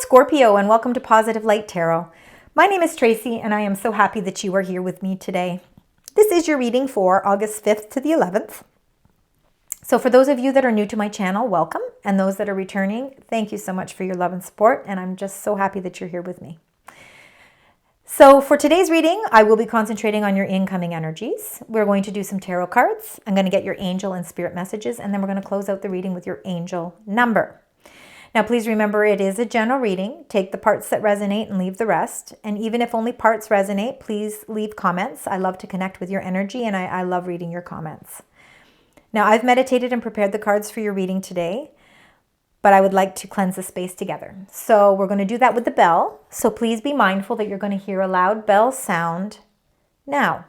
Scorpio, and welcome to Positive Light Tarot. My name is Tracy, and I am so happy that you are here with me today. This is your reading for August 5th to the 11th. So for those of you that are new to my channel, welcome. And those that are returning, thank you so much for your love and support. And I'm just so happy that you're here with me. So for today's reading, I will be concentrating on your incoming energies. We're going to do some tarot cards. I'm going to get your angel and spirit messages, and then we're going to close out the reading with your angel number. Now, please remember, it is a general reading. Take the parts that resonate and leave the rest. And even if only parts resonate, please leave comments. I love to connect with your energy, and I love reading your comments. Now, I've meditated and prepared the cards for your reading today, but I would like to cleanse the space together. So we're going to do that with the bell. So please be mindful that you're going to hear a loud bell sound now.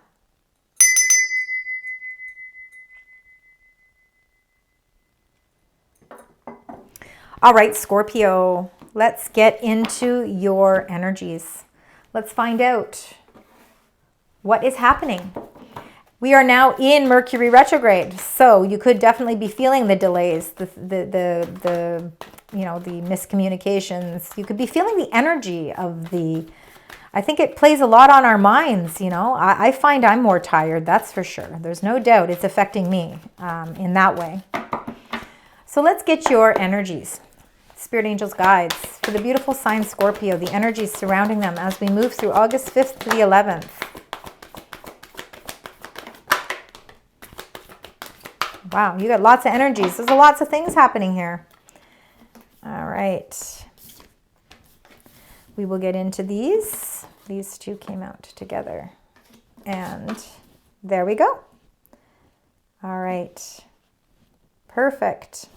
All right, Scorpio, let's get into your energies. Let's find out what is happening. We are now in Mercury retrograde, so you could definitely be feeling the delays, the miscommunications. You could be feeling the energy of I think it plays a lot on our minds, you know. I find I'm more tired, that's for sure. There's no doubt it's affecting me in that way. So let's get your energies. Spirit angels, guides for the beautiful sign Scorpio, the energies surrounding them as we move through August 5th to the 11th. Wow, you got lots of energies. There's lots of things happening here. All right. We will get into these. These two came out together. And there we go. All right. Perfect.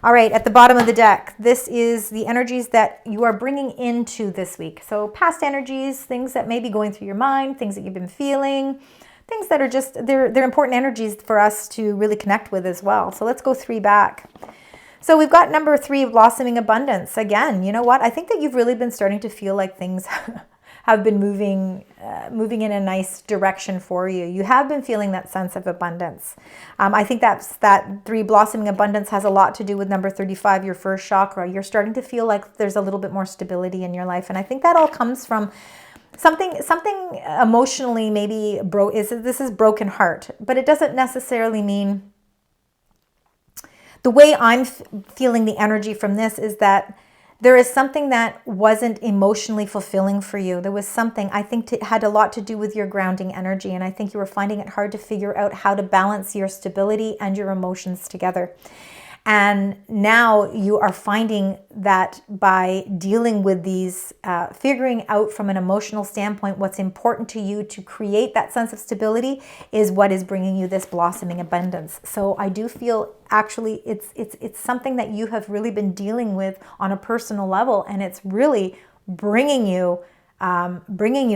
All right, at the bottom of the deck, this is the energies that you are bringing into this week. So past energies, things that may be going through your mind, things that you've been feeling, things that are just, they're important energies for us to really connect with as well. So let's go 3 back. So we've got number 3, blossoming abundance. Again, you know what? I think that you've really been starting to feel like things have been moving in a nice direction for you. You have been feeling that sense of abundance. I think that 3, blossoming abundance, has a lot to do with number 35, your first chakra. You're starting to feel like there's a little bit more stability in your life. And I think that all comes from something emotionally maybe this is broken heart, but it doesn't necessarily mean. The way I'm feeling the energy from this is that there is something that wasn't emotionally fulfilling for you. There was something, I think, it had a lot to do with your grounding energy, and I think you were finding it hard to figure out how to balance your stability and your emotions together. And now you are finding that by dealing with these, figuring out from an emotional standpoint what's important to you to create that sense of stability is what is bringing you this blossoming abundance. So I do feel actually it's something that you have really been dealing with on a personal level, and it's really bringing you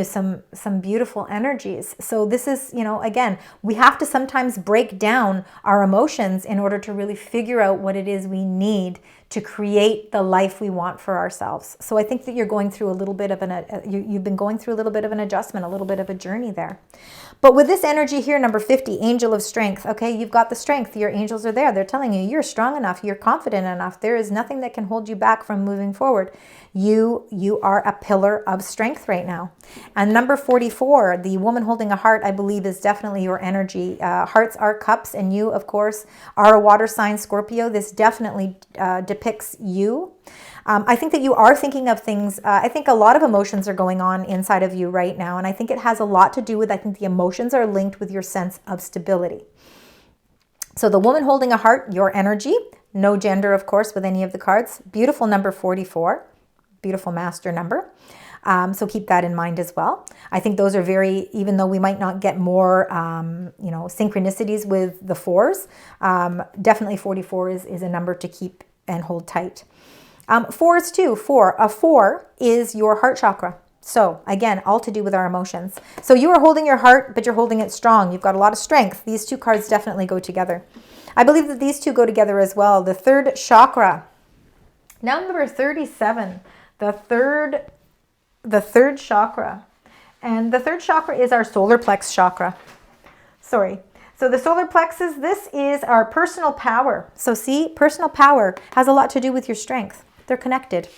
some beautiful energies. So this is, again, we have to sometimes break down our emotions in order to really figure out what it is we need to create the life we want for ourselves. So I think that you're going through a little bit of you've been going through a little bit of an adjustment, a little bit of a journey there. But with this energy here, number 50, angel of strength. Okay, you've got the strength. Your angels are there. They're telling you you're strong enough. You're confident enough. There is nothing that can hold you back from moving forward. You are a pillar of strength right now. And number 44, the woman holding a heart, I believe, is definitely your energy. Hearts are cups, and you, of course, are a water sign, Scorpio. This definitely depicts you. I think that you are thinking of things. I think a lot of emotions are going on inside of you right now, and I think it has a lot to do with, I think the emotions are linked with your sense of stability. So the woman holding a heart, your energy, no gender, of course, with any of the cards. Beautiful number 44, beautiful master number. So keep that in mind as well. I think those are very, even though we might not get more, synchronicities with the 4s, definitely 44 is a number to keep and hold tight. 4s too. 4. A 4 is your heart chakra. So again, all to do with our emotions. So you are holding your heart, but you're holding it strong. You've got a lot of strength. These 2 cards definitely go together. I believe that these 2 go together as well. The 3rd chakra. Number 37. The third chakra. And the 3rd chakra is our solar plex chakra. Sorry. So the solar plexus, this is our personal power. So see, personal power has a lot to do with your strength. They're connected.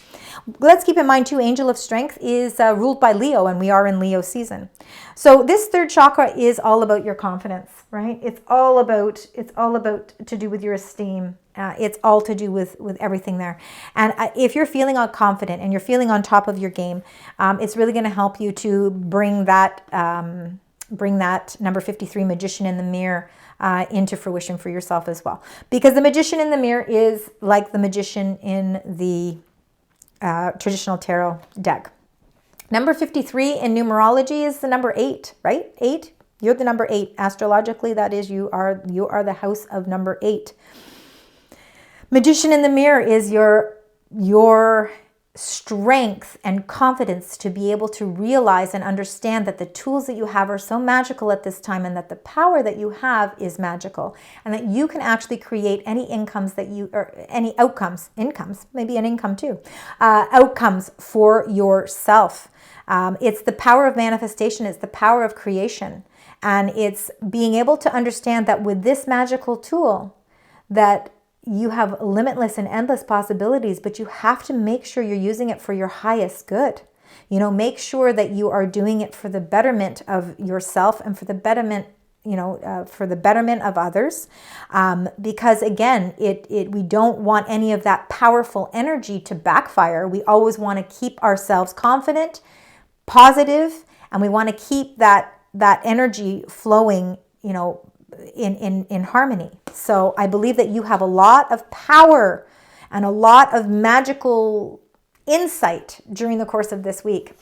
Let's keep in mind too, Angel of Strength is ruled by Leo, and we are in Leo season. So this third chakra is all about your confidence, right? It's all about to do with your esteem. It's all to do with everything there. And if you're feeling confident and you're feeling on top of your game, it's really going to help you to bring that number 53 Magician in the Mirror into fruition for yourself as well. Because the Magician in the Mirror is like the Magician in the traditional tarot deck. Number 53 in numerology is the number 8, right? 8. You're the number 8. Astrologically, that is, you are the house of number 8. Magician in the Mirror is your strength and confidence to be able to realize and understand that the tools that you have are so magical at this time, and that the power that you have is magical, and that you can actually create any incomes maybe an income too, outcomes for yourself. It's the power of manifestation. It's the power of creation. And it's being able to understand that with this magical tool, that you have limitless and endless possibilities, but you have to make sure you're using it for your highest good. Make sure that you are doing it for the betterment of yourself and for the betterment, of others. Because again, we don't want any of that powerful energy to backfire. We always want to keep ourselves confident, positive, and we want to keep that energy flowing, in harmony. So I believe that you have a lot of power and a lot of magical insight during the course of this week.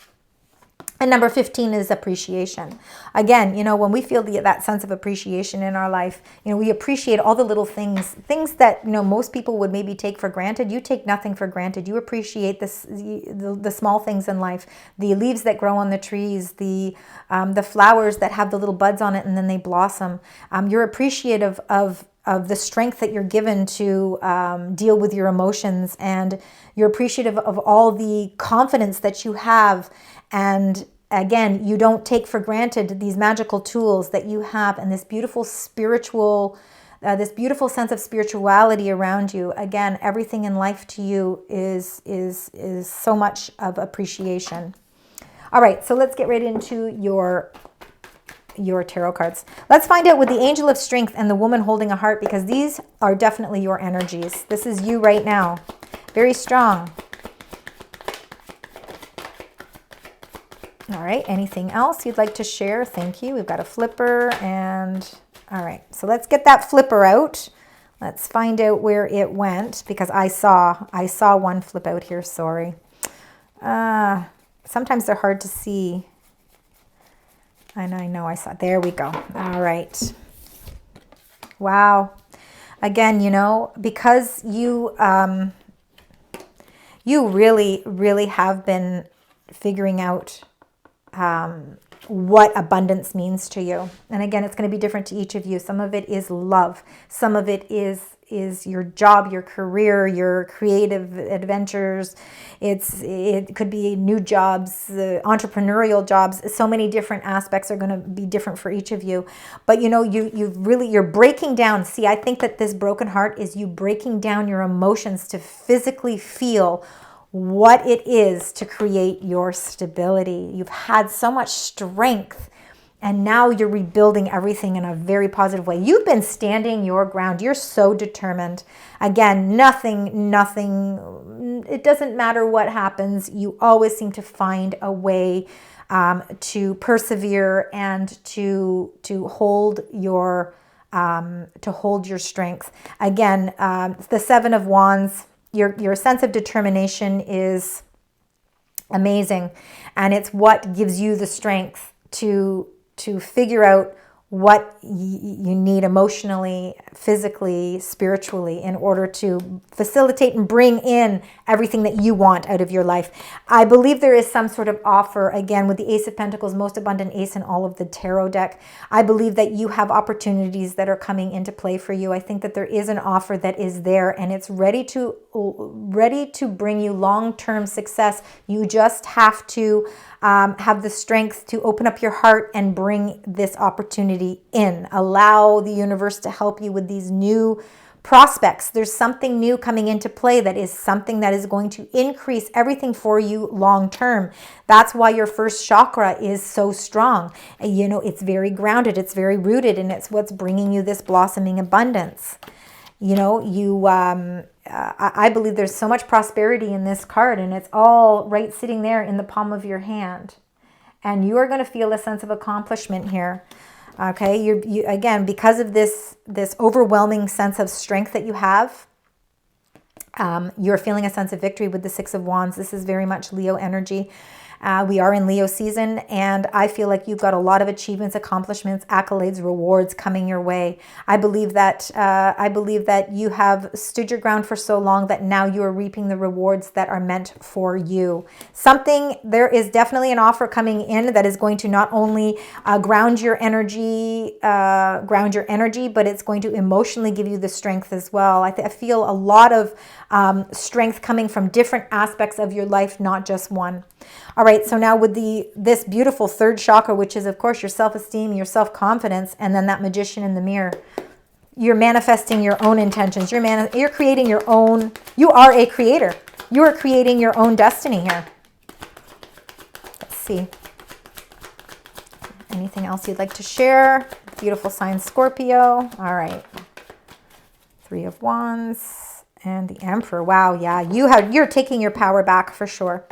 And number 15 is appreciation. Again, when we feel that sense of appreciation in our life, we appreciate all the little things that, most people would maybe take for granted. You take nothing for granted. You appreciate the small things in life, the leaves that grow on the trees, the flowers that have the little buds on it and then they blossom. You're appreciative of the strength that you're given to deal with your emotions, and you're appreciative of all the confidence that you have. And again, you don't take for granted these magical tools that you have and this beautiful spiritual, this beautiful sense of spirituality around you. Again, everything in life to you is so much of appreciation. All right, so let's get right into your tarot cards. Let's find out with the Angel of Strength and the Woman Holding a Heart, because these are definitely your energies. This is you right now. Very strong. All right, anything else you'd like to share? Thank you. We've got a flipper and all right. So let's get that flipper out. Let's find out where it went, because I saw one flip out here, sorry. Sometimes they're hard to see. And I know I saw, there we go. All right. Wow. Again, because you really, really have been figuring out what abundance means to you. And again, it's going to be different to each of you. Some of it is love. Some of it is your job, your career, your creative adventures. It could be new jobs, entrepreneurial jobs. So many different aspects are going to be different for each of you. But you're breaking down. See, I think that this broken heart is you breaking down your emotions to physically feel what it is to create your stability. You've had so much strength, and now you're rebuilding everything in a very positive way. You've been standing your ground. You're so determined. Again, nothing, it doesn't matter what happens. You always seem to find a way to persevere and to hold your strength. Again, the Seven of Wands, your sense of determination is amazing, and it's what gives you the strength to figure out what you need emotionally, physically, spiritually, in order to facilitate and bring in everything that you want out of your life. I believe there is some sort of offer, again, with the Ace of Pentacles, most abundant ace in all of the tarot deck. I believe that you have opportunities that are coming into play for you. I think that there is an offer that is there, and it's ready to bring you long-term success. You just have to have the strength to open up your heart and bring this opportunity in. Allow the universe to help you with these new prospects. There's something new coming into play that is something that is going to increase everything for you long term. That's why your first chakra is so strong. You know, it's very grounded, it's very rooted, and it's what's bringing you this blossoming abundance. You know, I believe there's so much prosperity in this card, and it's all right sitting there in the palm of your hand. And you are going to feel a sense of accomplishment here. Okay, you again, because of this overwhelming sense of strength that you have, you're feeling a sense of victory with the Six of Wands. This is very much Leo energy. We are in Leo season, and I feel like you've got a lot of achievements, accomplishments, accolades, rewards coming your way. I believe that you have stood your ground for so long that now you are reaping the rewards that are meant for you. There is definitely an offer coming in that is going to not only ground your energy, but it's going to emotionally give you the strength as well. I feel a lot of strength coming from different aspects of your life, not just one. All right, so now with this beautiful third chakra, which is, of course, your self-esteem, your self-confidence, and then that magician in the mirror, you're manifesting your own intentions. You're creating your own, you are a creator. You are creating your own destiny here. Let's see. Anything else you'd like to share? Beautiful sign, Scorpio. All right. Three of Wands and the Emperor. Wow, yeah, you're taking your power back for sure.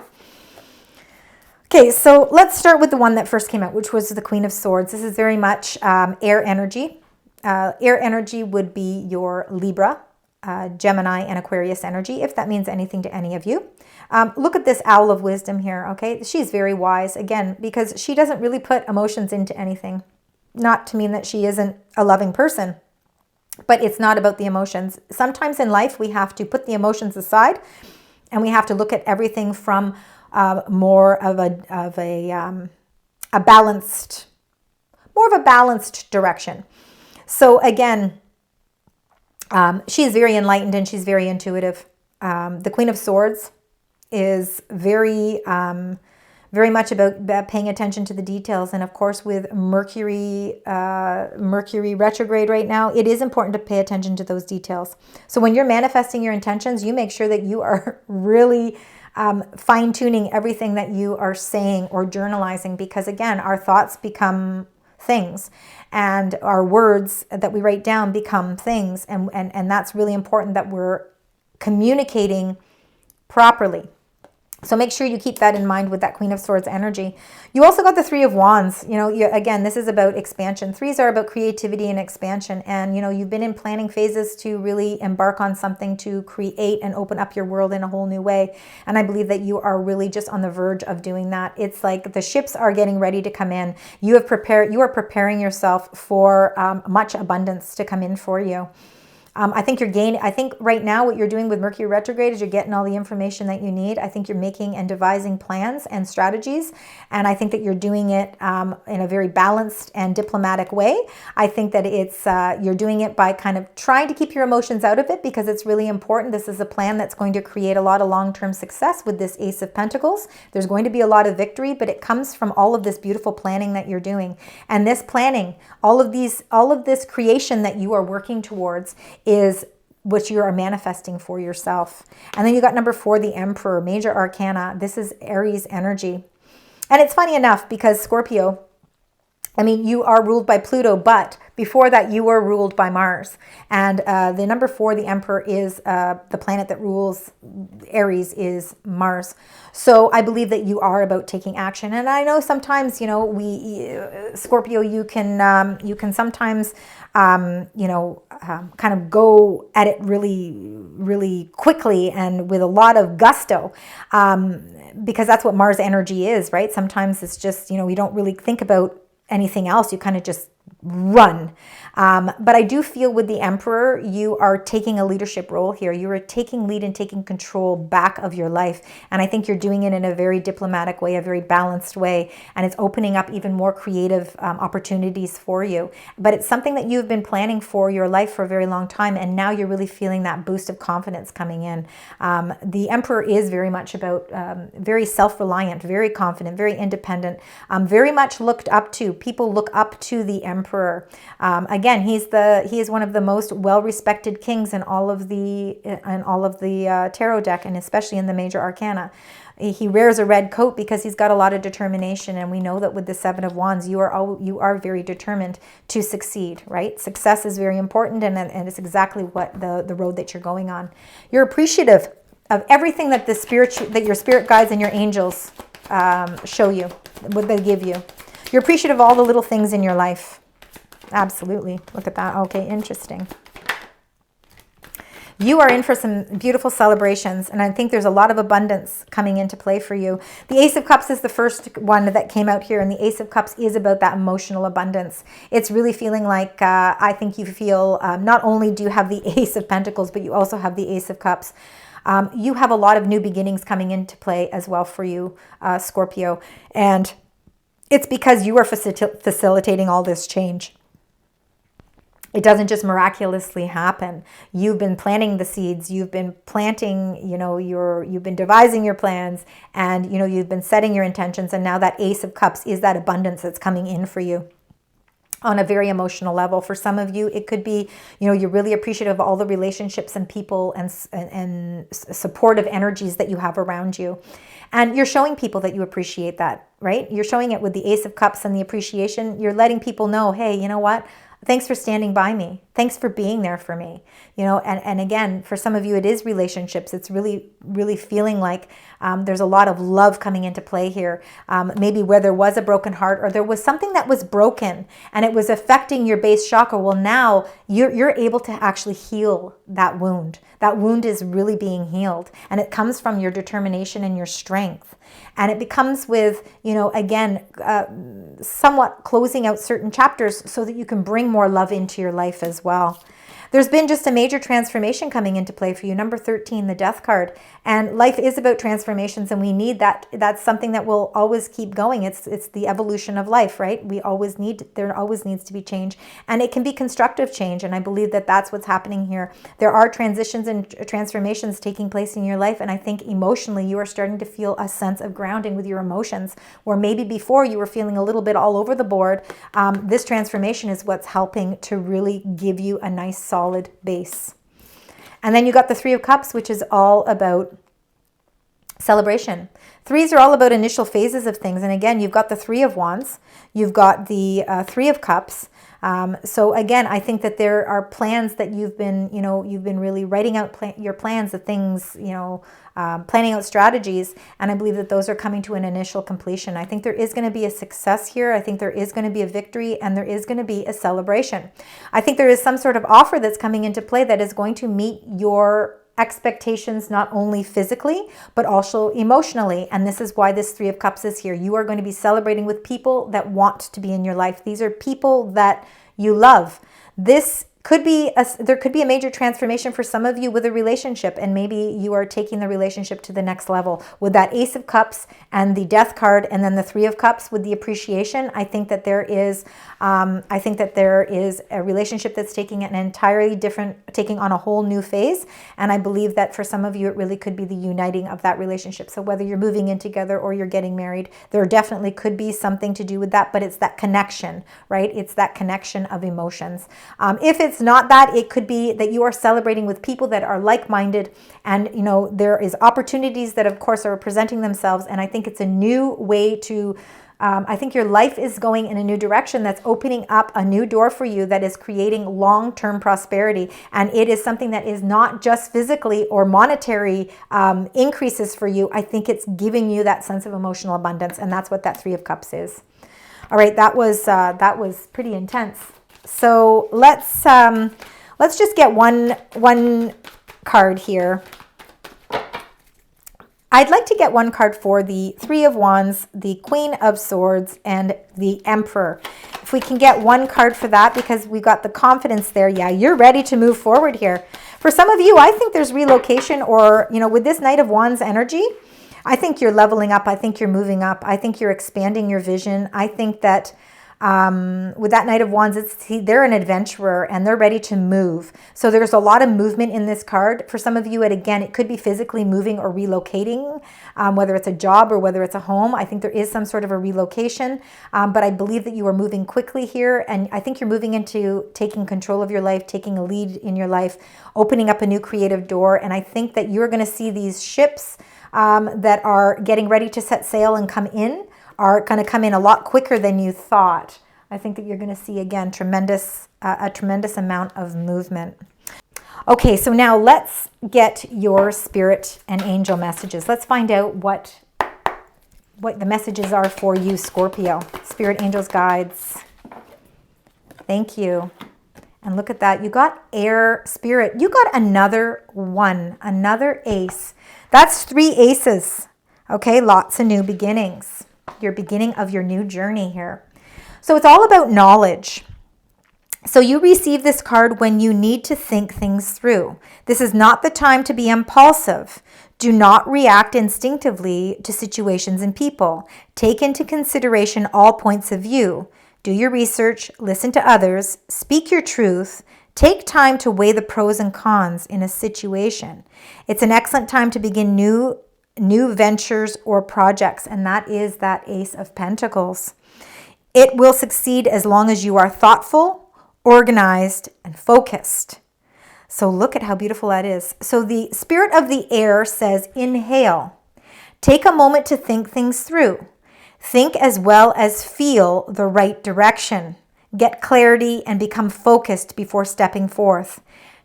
Okay, so let's start with the one that first came out, which was the Queen of Swords. This is very much air energy. Air energy would be your Libra, Gemini, and Aquarius energy, if that means anything to any of you. Look at this owl of wisdom here, okay? She's very wise, again, because she doesn't really put emotions into anything. Not to mean that she isn't a loving person, but it's not about the emotions. Sometimes in life, we have to put the emotions aside, and we have to look at everything from more of a balanced direction. So again, she's very enlightened and she's very intuitive. The Queen of Swords is very much about paying attention to the details. And of course, with Mercury retrograde right now, it is important to pay attention to those details. So when you're manifesting your intentions, you make sure that you are really fine-tuning everything that you are saying or journalizing, because again, our thoughts become things and our words that we write down become things. And that's really important, that we're communicating properly. So make sure you keep that in mind with that Queen of Swords energy. You also got the Three of Wands. You know, again, this is about expansion. Threes are about creativity and expansion. And, you know, you've been in planning phases to really embark on something to create and open up your world in a whole new way. And I believe that you are really just on the verge of doing that. It's like the ships are getting ready to come in. You are preparing yourself for much abundance to come in for you. I think right now what you're doing with Mercury retrograde is you're getting all the information that you need. I think you're making and devising plans and strategies. And I think that you're doing it in a very balanced and diplomatic way. I think that you're doing it by kind of trying to keep your emotions out of it, because it's really important. This is a plan that's going to create a lot of long-term success with this Ace of Pentacles. There's going to be a lot of victory, but it comes from all of this beautiful planning that you're doing. And this planning, all of this creation that you are working towards is what you are manifesting for yourself. And then you got number 4, the Emperor, major arcana. This is Aries energy. And it's funny enough, because Scorpio, I mean, you are ruled by Pluto, but before that you were ruled by Mars. And the number 4, the Emperor, is the planet that rules Aries is Mars. So I believe that you are about taking action. And I know sometimes, you know, Scorpio, you can sometimes, kind of go at it really, really quickly and with a lot of gusto, because that's what Mars energy is, right? Sometimes it's just, you know, you don't really think about anything else. You kind of just run. But I do feel with the Emperor, you are taking a leadership role here. You are taking lead and taking control back of your life. And I think you're doing it in a very diplomatic way, a very balanced way. And it's opening up even more creative opportunities for you. But it's something that you've been planning for your life for a very long time. And now you're really feeling that boost of confidence coming in. The Emperor is very much about very self-reliant, very confident, very independent, very much looked up to. People look up to the Emperor Emperor. Again, he is one of the most well-respected kings in all of the tarot deck, and especially in the major arcana. He wears a red coat because he's got a lot of determination, and we know that with the Seven of Wands, you are very determined to succeed, right? Success is very important, and it's exactly what the road that you're going on. You're appreciative of everything that your spirit guides and your angels show you, what they give you. You're appreciative of all the little things in your life. Absolutely. Look at that. Okay, interesting. You are in for some beautiful celebrations, and I think there's a lot of abundance coming into play for you. The Ace of Cups is the first one that came out here, and the Ace of Cups is about that emotional abundance. It's really feeling like, I think you feel, not only do you have the Ace of Pentacles, but you also have the Ace of Cups. You have a lot of new beginnings coming into play as well for you, Scorpio, and it's because you are facilitating all this change. It doesn't just miraculously happen. You've been planting the seeds. You've been planting, you've been devising your plans, and, you've been setting your intentions. And now that Ace of Cups is that abundance that's coming in for you on a very emotional level. For some of you, it could be, you're really appreciative of all the relationships and people and supportive energies that you have around you. And you're showing people that you appreciate that, right? You're showing it with the Ace of Cups and the appreciation. You're letting people know, hey, you know what? Thanks for standing by me. Thanks for being there for me. And again, for some of you, it is relationships. It's really, really feeling like there's a lot of love coming into play here. Maybe where there was a broken heart, or there was something that was broken and it was affecting your base chakra. Well, now you're able to actually heal that wound. That wound is really being healed, and it comes from your determination and your strength. And it becomes with, again, somewhat closing out certain chapters so that you can bring more love into your life as well. There's been just a major transformation coming into play for you. Number 13, the Death card. And life is about transformations, and we need that. That's something that will always keep going. It's the evolution of life, right? There always needs to be change, and it can be constructive change. And I believe that that's what's happening here. There are transitions and transformations taking place in your life, and I think emotionally you are starting to feel a sense of grounding with your emotions, where maybe before you were feeling a little bit all over the board. This transformation is what's helping to really give you a nice solid base. And then you got the Three of Cups, which is all about celebration. Threes are all about initial phases of things. And again, you've got the Three of Wands. You've got the Three of Cups. So again, I think that there are plans that you've been really writing out your plans, the things, planning out strategies. And I believe that those are coming to an initial completion. I think there is going to be a success here. I think there is going to be a victory, and there is going to be a celebration. I think there is some sort of offer that's coming into play that is going to meet your expectations, not only physically, but also emotionally. And this is why this Three of Cups is here. You are going to be celebrating with people that want to be in your life. These are people that you love. There could be a major transformation for some of you with a relationship, and maybe you are taking the relationship to the next level with that Ace of Cups and the Death card, and then the Three of Cups with the appreciation. I think that there is a relationship that's taking on a whole new phase. And I believe that for some of you, it really could be the uniting of that relationship. So whether you're moving in together or you're getting married, there definitely could be something to do with that, but it's that connection, right? It's that connection of emotions. If it's not that, it could be that you are celebrating with people that are like-minded, and there is opportunities that of course are presenting themselves. And I think it's a new way to I think your life is going in a new direction that's opening up a new door for you, that is creating long-term prosperity. And it is something that is not just physically or monetary increases for you. I think it's giving you that sense of emotional abundance, and that's what that Three of Cups is. All right, that was pretty intense. So let's just get one card here. I'd like to get one card for the Three of Wands, the Queen of Swords, and the Emperor. If we can get one card for that, because we got the confidence there. Yeah, you're ready to move forward here. For some of you, I think there's relocation, or, with this Knight of Wands energy, I think you're leveling up. I think you're moving up. I think you're expanding your vision. I think that With that Knight of Wands, they're an adventurer and they're ready to move. So there's a lot of movement in this card. For some of you, it could be physically moving or relocating, whether it's a job or whether it's a home. I think there is some sort of a relocation, but I believe that you are moving quickly here. And I think you're moving into taking control of your life, taking a lead in your life, opening up a new creative door. And I think that you're going to see these ships that are getting ready to set sail and come in are going to come in a lot quicker than you thought. I think that you're going to see, again, a tremendous amount of movement. Okay, so now let's get your spirit and angel messages. Let's find out what the messages are for you, Scorpio. Spirit, angels, guides. Thank you. And look at that. You got air, spirit. You got another one, another ace. That's 3 aces. Okay, lots of new beginnings. Your beginning of your new journey here. So it's all about knowledge. So you receive this card when you need to think things through. This is not the time to be impulsive. Do not react instinctively to situations and people. Take into consideration all points of view. Do your research, listen to others, speak your truth, take time to weigh the pros and cons in a situation. It's an excellent time to begin new ventures or projects, and that is that Ace of Pentacles. It will succeed as long as you are thoughtful, organized, and focused. So look at how beautiful that is. So the spirit of the air says, inhale. Take a moment to think things through. Think as well as feel the right direction. Get clarity and become focused before stepping forth.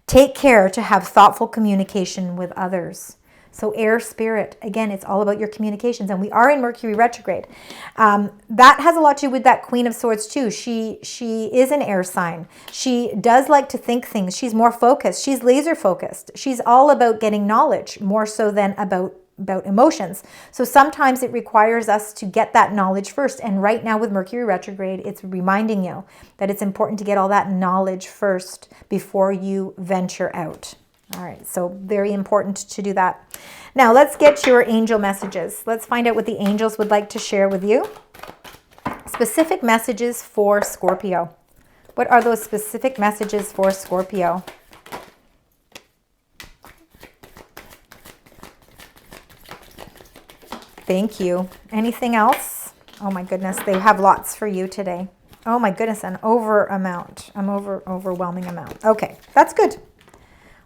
Take care to have thoughtful communication with others. So air spirit, again, it's all about your communications. And we are in Mercury retrograde. That has a lot to do with that Queen of Swords too. She is an air sign. She does like to think things. She's more focused. She's laser focused. She's all about getting knowledge more so than about emotions. So sometimes it requires us to get that knowledge first. And right now with Mercury retrograde, it's reminding you that it's important to get all that knowledge first before you venture out. All right, so very important to do that. Now let's get your angel messages. Let's find out what the angels would like to share with you. Specific messages for Scorpio. What are those specific messages for Scorpio? Thank you. Anything else? Oh my goodness, they have lots for you today. Oh my goodness, an overwhelming amount. Okay, that's good.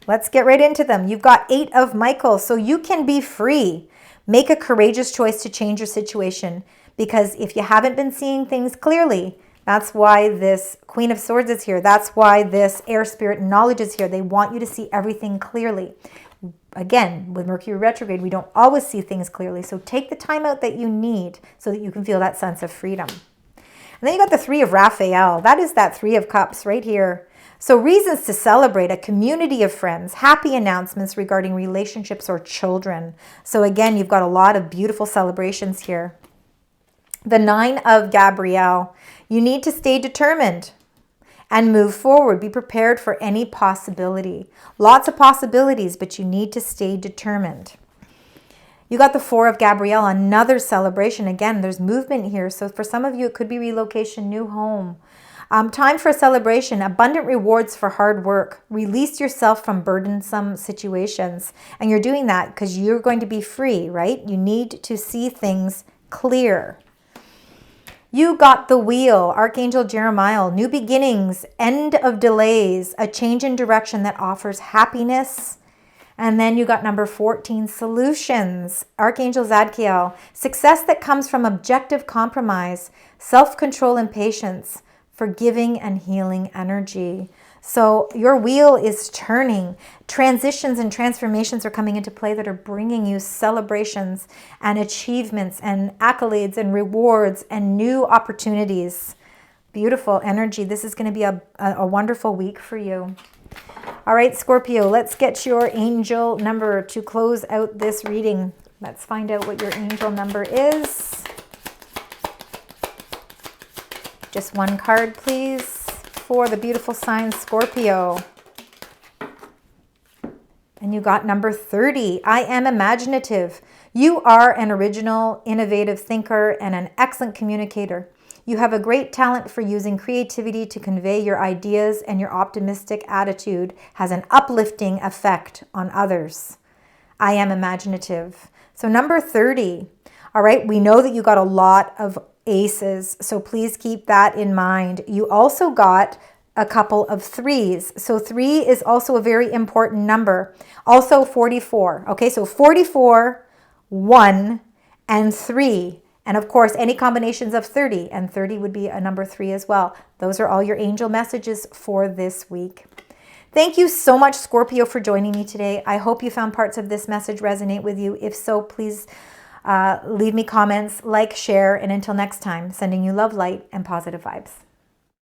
Let's get right into them. You've got 8 of Michael, so you can be free. Make a courageous choice to change your situation, because if you haven't been seeing things clearly, that's why this Queen of Swords is here. That's why this air spirit knowledge is here. They want you to see everything clearly. Again, with Mercury retrograde, we don't always see things clearly. So take the time out that you need so that you can feel that sense of freedom. And then you got the 3 of Raphael. That is that 3 of Cups right here. So reasons to celebrate, a community of friends, happy announcements regarding relationships or children. So again, you've got a lot of beautiful celebrations here. The 9 of Gabrielle. You need to stay determined and move forward. Be prepared for any possibility. Lots of possibilities, but you need to stay determined. You got the 4 of Gabrielle, another celebration. Again, there's movement here. So for some of you, it could be relocation, new home. Time for a celebration, abundant rewards for hard work. Release yourself from burdensome situations. And you're doing that because you're going to be free, right? You need to see things clear. You got the Wheel, Archangel Jeremiah, new beginnings, end of delays, a change in direction that offers happiness. And then you got number 14, solutions, Archangel Zadkiel, success that comes from objective compromise, self-control and patience, forgiving and healing energy. So your wheel is turning. Transitions and transformations are coming into play that are bringing you celebrations and achievements and accolades and rewards and new opportunities. Beautiful energy. This is going to be a wonderful week for you. All right, Scorpio, let's get your angel number to close out this reading. Let's find out what your angel number is. Just one card, please, for the beautiful sign Scorpio. And you got number 30. I am imaginative. You are an original, innovative thinker and an excellent communicator. You have a great talent for using creativity to convey your ideas, and your optimistic attitude has an uplifting effect on others. I am imaginative. So number 30. All right, we know that you got a lot of aces, so please keep that in mind. You also got a couple of threes. So 3 is also a very important number. Also 44. Okay, so 44, 1, and 3. And of course, any combinations of 30, and 30 would be a number 3 as well. Those are all your angel messages for this week. Thank you so much, Scorpio, for joining me today. I hope you found parts of this message resonate with you. If so, please leave me comments, like, share, and until next time, sending you love, light, and positive vibes.